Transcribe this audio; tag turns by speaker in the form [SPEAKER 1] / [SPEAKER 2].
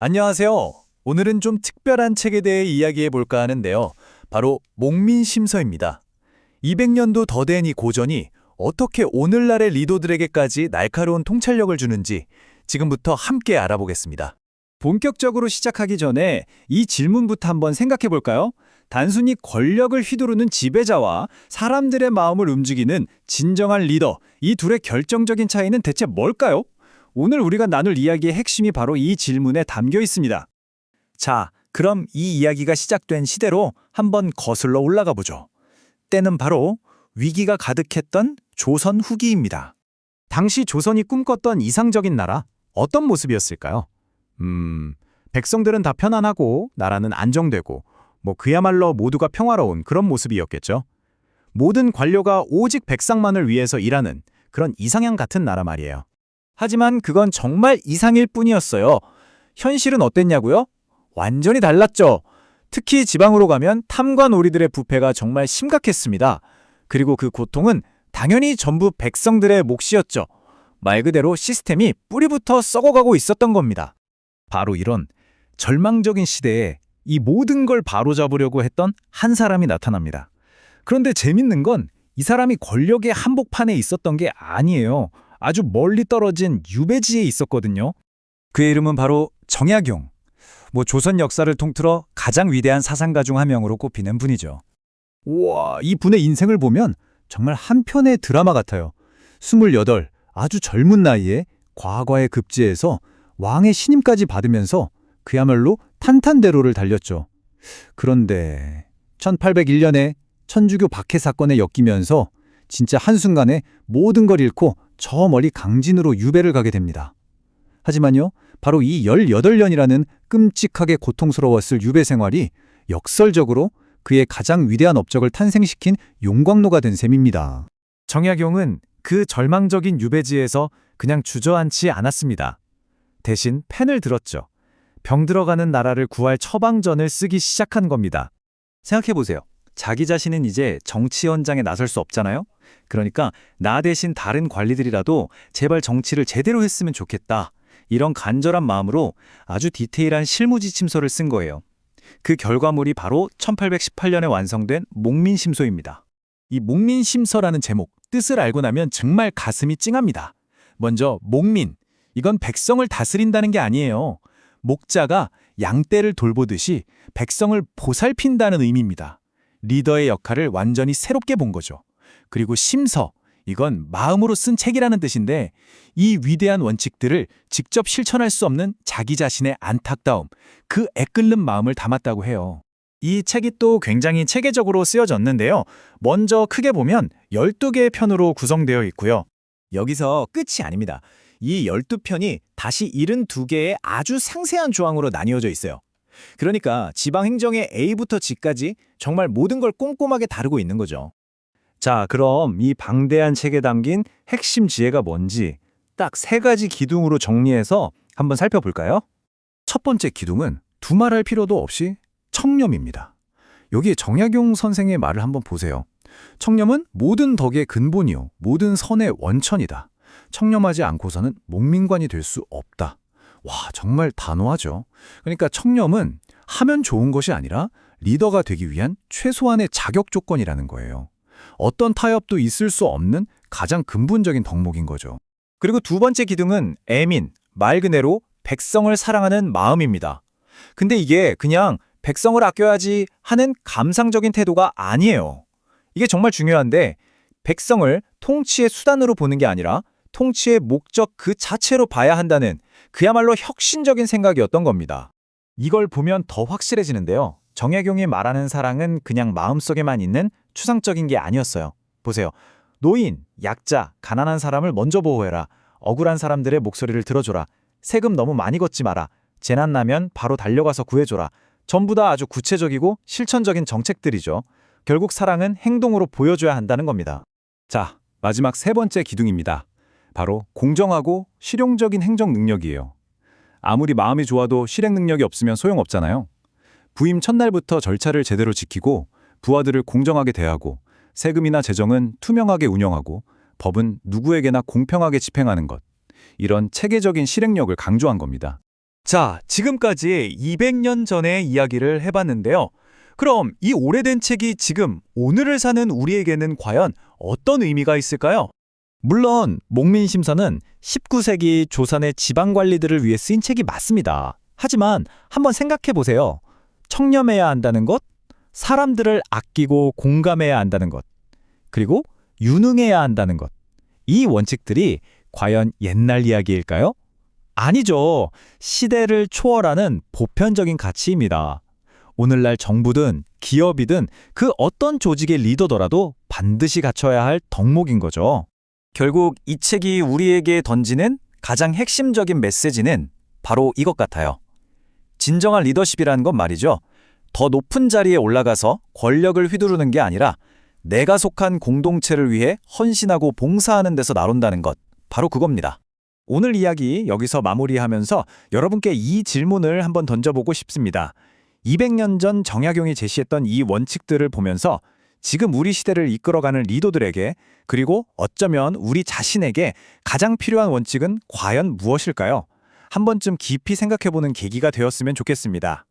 [SPEAKER 1] 안녕하세요. 오늘은 좀 특별한 책에 대해 이야기해 볼까 하는데요. 바로 목민심서입니다. 200년도 더 된 이 고전이 어떻게 오늘날의 리더들에게까지 날카로운 통찰력을 주는지 지금부터 함께 알아보겠습니다.
[SPEAKER 2] 본격적으로 시작하기 전에 이 질문부터 한번 생각해 볼까요? 단순히 권력을 휘두르는 지배자와 사람들의 마음을 움직이는 진정한 리더, 이 둘의 결정적인 차이는 대체 뭘까요? 오늘 우리가 나눌 이야기의 핵심이 바로 이 질문에 담겨 있습니다. 자, 그럼 이 이야기가 시작된 시대로 한번 거슬러 올라가 보죠. 때는 바로 위기가 가득했던 조선 후기입니다. 당시 조선이 꿈꿨던 이상적인 나라, 어떤 모습이었을까요? 백성들은 다 편안하고 나라는 안정되고 그야말로 모두가 평화로운 그런 모습이었겠죠. 모든 관료가 오직 백성만을 위해서 일하는 그런 이상향 같은 나라 말이에요. 하지만 그건 정말 이상일 뿐이었어요. 현실은 어땠냐고요? 완전히 달랐죠. 특히 지방으로 가면 탐관 오리들의 부패가 정말 심각했습니다. 그리고 그 고통은 당연히 전부 백성들의 몫이었죠. 말 그대로 시스템이 뿌리부터 썩어가고 있었던 겁니다. 바로 이런 절망적인 시대에 이 모든 걸 바로잡으려고 했던 한 사람이 나타납니다. 그런데 재밌는 건 이 사람이 권력의 한복판에 있었던 게 아니에요. 아주 멀리 떨어진 유배지에 있었거든요. 그의 이름은 바로 정약용. 조선 역사를 통틀어 가장 위대한 사상가 중 한 명으로 꼽히는 분이죠. 우와, 이 분의 인생을 보면 정말 한 편의 드라마 같아요. 28, 아주 젊은 나이에 과거에 급제해서 왕의 신임까지 받으면서 그야말로 탄탄대로를 달렸죠. 그런데 1801년에 천주교 박해 사건에 엮이면서 진짜 한순간에 모든 걸 잃고 저 멀리 강진으로 유배를 가게 됩니다. 하지만요, 바로 이 18년이라는 끔찍하게 고통스러웠을 유배 생활이 역설적으로 그의 가장 위대한 업적을 탄생시킨 용광로가 된 셈입니다. 정약용은 그 절망적인 유배지에서 그냥 주저앉지 않았습니다. 대신 펜을 들었죠. 병들어가는 나라를 구할 처방전을 쓰기 시작한 겁니다. 생각해보세요. 자기 자신은 이제 정치 현장에 나설 수 없잖아요? 그러니까 나 대신 다른 관리들이라도 제발 정치를 제대로 했으면 좋겠다. 이런 간절한 마음으로 아주 디테일한 실무지침서를 쓴 거예요. 그 결과물이 바로 1818년에 완성된 목민심서입니다. 이 목민심서라는 제목, 뜻을 알고 나면 정말 가슴이 찡합니다. 먼저 목민, 이건 백성을 다스린다는 게 아니에요. 목자가 양떼를 돌보듯이 백성을 보살핀다는 의미입니다. 리더의 역할을 완전히 새롭게 본 거죠. 그리고 심서, 이건 마음으로 쓴 책이라는 뜻인데 이 위대한 원칙들을 직접 실천할 수 없는 자기 자신의 안타까움, 그 애끓는 마음을 담았다고 해요. 이 책이 또 굉장히 체계적으로 쓰여졌는데요. 먼저 크게 보면 12개의 편으로 구성되어 있고요. 여기서 끝이 아닙니다. 이 12편이 다시 72개의 아주 상세한 조항으로 나뉘어져 있어요. 그러니까 지방행정의 A부터 G까지 정말 모든 걸 꼼꼼하게 다루고 있는 거죠. 자, 그럼 이 방대한 책에 담긴 핵심 지혜가 뭔지 딱 3가지 기둥으로 정리해서 한번 살펴볼까요? 첫 번째 기둥은 두말할 필요도 없이 청렴입니다. 여기 정약용 선생의 말을 한번 보세요. 청렴은 모든 덕의 근본이요, 모든 선의 원천이다. 청렴하지 않고서는 목민관이 될 수 없다. 와, 정말 단호하죠. 그러니까 청렴은 하면 좋은 것이 아니라 리더가 되기 위한 최소한의 자격 조건이라는 거예요. 어떤 타협도 있을 수 없는 가장 근본적인 덕목인 거죠. 그리고 두 번째 기둥은 애민, 말 그대로 백성을 사랑하는 마음입니다. 근데 이게 그냥 백성을 아껴야지 하는 감상적인 태도가 아니에요. 이게 정말 중요한데 백성을 통치의 수단으로 보는 게 아니라 통치의 목적 그 자체로 봐야 한다는 그야말로 혁신적인 생각이었던 겁니다. 이걸 보면 더 확실해지는데요. 정약용이 말하는 사랑은 그냥 마음속에만 있는 추상적인 게 아니었어요. 보세요. 노인, 약자, 가난한 사람을 먼저 보호해라. 억울한 사람들의 목소리를 들어줘라. 세금 너무 많이 걷지 마라. 재난 나면 바로 달려가서 구해줘라. 전부 다 아주 구체적이고 실천적인 정책들이죠. 결국 사랑은 행동으로 보여줘야 한다는 겁니다. 자, 마지막 3번째 기둥입니다. 바로 공정하고 실용적인 행정 능력이에요. 아무리 마음이 좋아도 실행 능력이 없으면 소용없잖아요. 부임 첫날부터 절차를 제대로 지키고 부하들을 공정하게 대하고 세금이나 재정은 투명하게 운영하고 법은 누구에게나 공평하게 집행하는 것. 이런 체계적인 실행력을 강조한 겁니다.
[SPEAKER 1] 자, 지금까지 200년 전의 이야기를 해봤는데요. 그럼 이 오래된 책이 지금 오늘을 사는 우리에게는 과연 어떤 의미가 있을까요?
[SPEAKER 2] 물론 목민심서는 19세기 조선의 지방관리들을 위해 쓰인 책이 맞습니다. 하지만 한번 생각해 보세요. 청렴해야 한다는 것, 사람들을 아끼고 공감해야 한다는 것, 그리고 유능해야 한다는 것. 이 원칙들이 과연 옛날 이야기일까요? 아니죠. 시대를 초월하는 보편적인 가치입니다. 오늘날 정부든 기업이든 그 어떤 조직의 리더더라도 반드시 갖춰야 할 덕목인 거죠.
[SPEAKER 1] 결국 이 책이 우리에게 던지는 가장 핵심적인 메시지는 바로 이것 같아요. 진정한 리더십이라는 건 말이죠. 더 높은 자리에 올라가서 권력을 휘두르는 게 아니라 내가 속한 공동체를 위해 헌신하고 봉사하는 데서 나온다는 것. 바로 그겁니다.
[SPEAKER 2] 오늘 이야기 여기서 마무리하면서 여러분께 이 질문을 한번 던져보고 싶습니다. 200년 전 정약용이 제시했던 이 원칙들을 보면서 지금 우리 시대를 이끌어가는 리더들에게 그리고 어쩌면 우리 자신에게 가장 필요한 원칙은 과연 무엇일까요? 한 번쯤 깊이 생각해보는 계기가 되었으면 좋겠습니다.